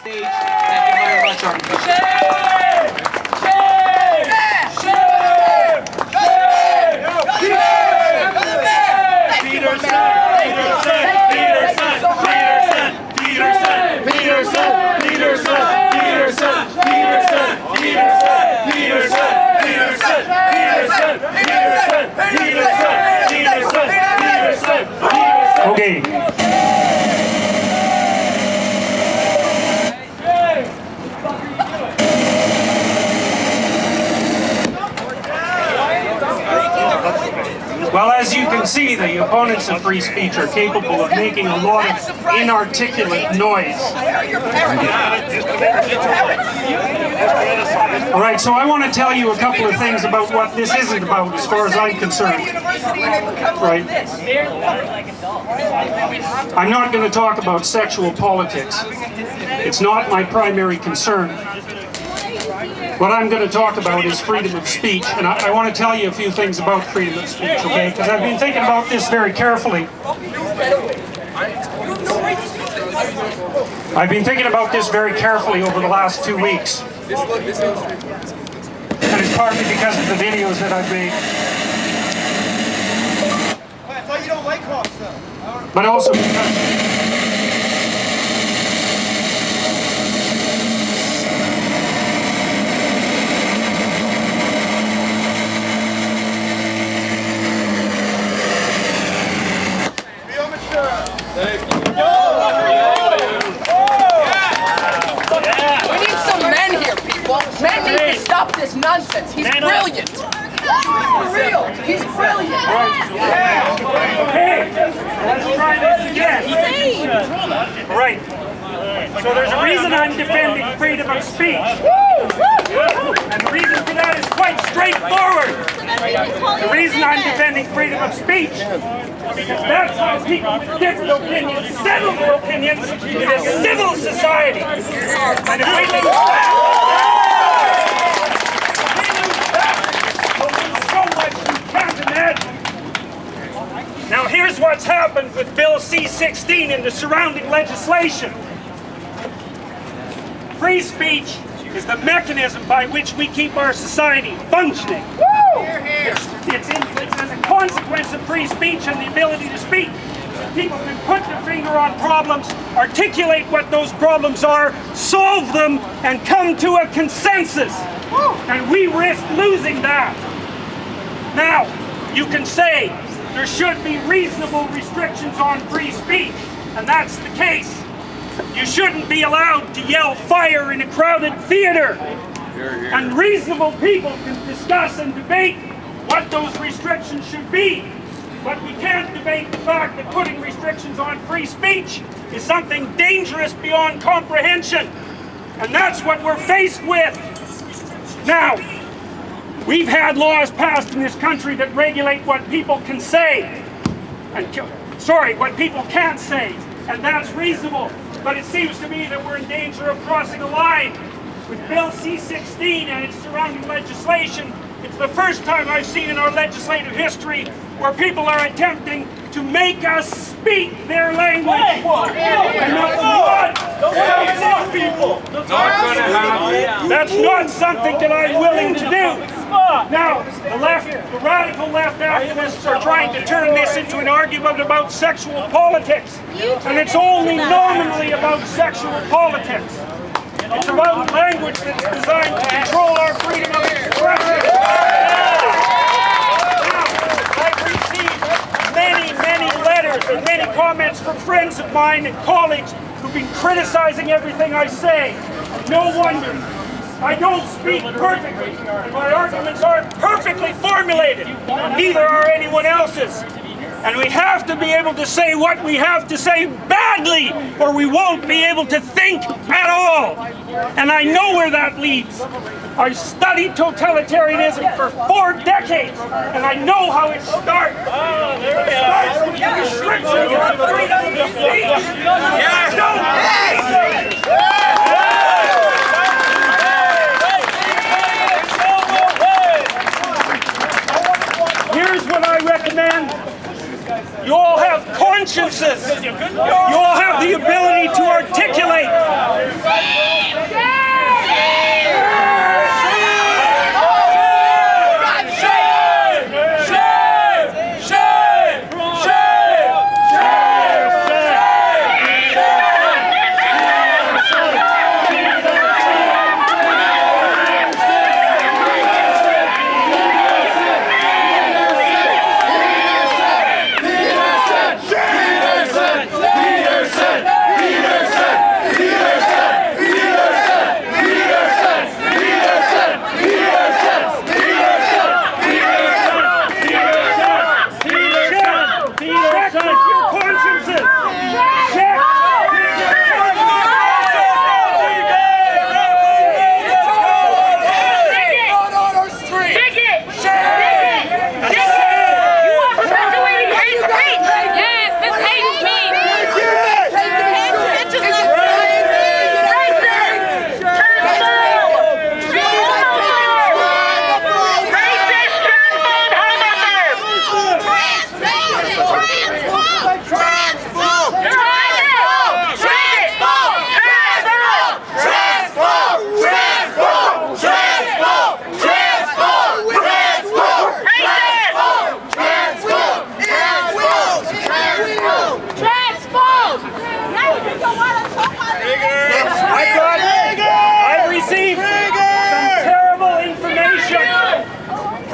stage. Thank you very much, Jordan Peterson. Okay. Well, as you can see, the opponents of free speech are capable of making a lot of inarticulate noise. All right, so I want to tell you a couple of things about what this isn't about as far as I'm concerned. Right. I'm not going to talk about sexual politics. It's not my primary concern. What I'm going to talk about is freedom of speech, and I want to tell you a few things about freedom of speech, okay? Because I've been thinking about this very carefully. I've been thinking about this very carefully over the last 2 weeks. And it's partly because of the videos that I've made. I thought you don't like Hawks, though. But also because... Men need to stop this nonsense. He's brilliant. For real. He's brilliant. Okay, let's try this again. Right. So there's a reason I'm defending freedom of speech. And the reason for that is quite straightforward. The reason I'm defending freedom of speech is because that's how people with different opinions settle their opinions in a civil society. And if we lose that, now here's what's happened with Bill C-16 and the surrounding legislation. Free speech is the mechanism by which we keep our society functioning. It's the consequence of free speech and the ability to speak. People can put their finger on problems, articulate what those problems are, solve them, and come to a consensus. And we risk losing that. Now, you can say there should be reasonable restrictions on free speech, and that's the case. You shouldn't be allowed to yell fire in a crowded theater. And reasonable people can discuss and debate what those restrictions should be. But we can't debate the fact that putting restrictions on free speech is something dangerous beyond comprehension. And that's what we're faced with. Now, we've had laws passed in this country that regulate what people can say. What people can't say. And that's reasonable. But it seems to me that we're in danger of crossing a line. With Bill C-16 and its surrounding legislation, it's the first time I've seen in our legislative history where people are attempting to make us speak their language. And that's not something that I'm willing to do. Now, the radical left activists are trying to turn this into an argument about sexual politics. And it's only nominally about sexual politics. It's about language that's designed to control our freedom of expression. Now, I've received many letters and many comments from friends of mine and colleagues who've been criticizing everything I say. No wonder. I don't speak perfectly, and my arguments aren't perfectly formulated. Neither are anyone else's. And we have to be able to say what we have to say badly, or we won't be able to think at all. And I know where that leads. I've studied totalitarianism for 4 decades, and I know how it starts. It starts with the restrictions on freedom of speech. Here's what I recommend. You all have consciences. You all have the ability to articulate.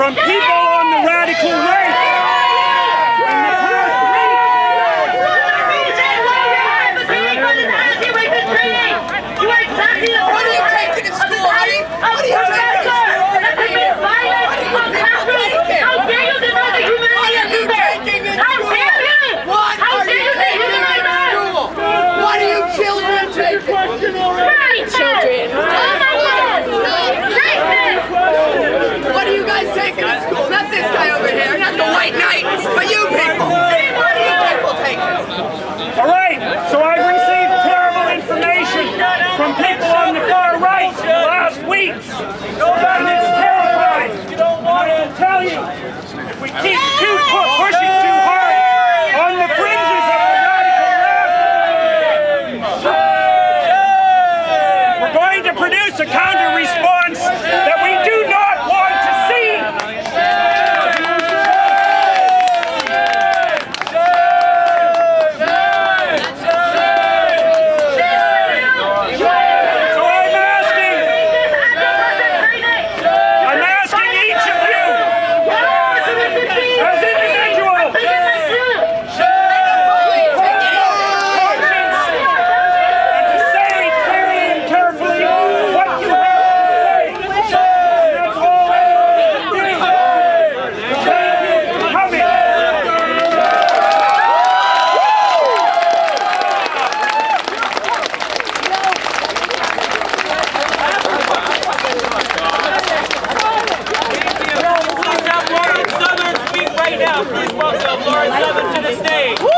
from people on the radical right. What are you taking to school, honey? What are you taking to school? How dare you deny the human rights? How dare you? How dare you say human rights? What are you children taking? Children. Oh my God! Racist! What are you guys taking to school? Not this guy over here, not the white knight, but you people. What are you people taking? All right, so I've received terrible information from people on the far right in the last week, and it's terrifying. I will tell you, if we keep pushing too hard on the fringes of the radical left, we're going to produce a counter-response that we do not want to see. Please welcome Lauren Southern to the stage.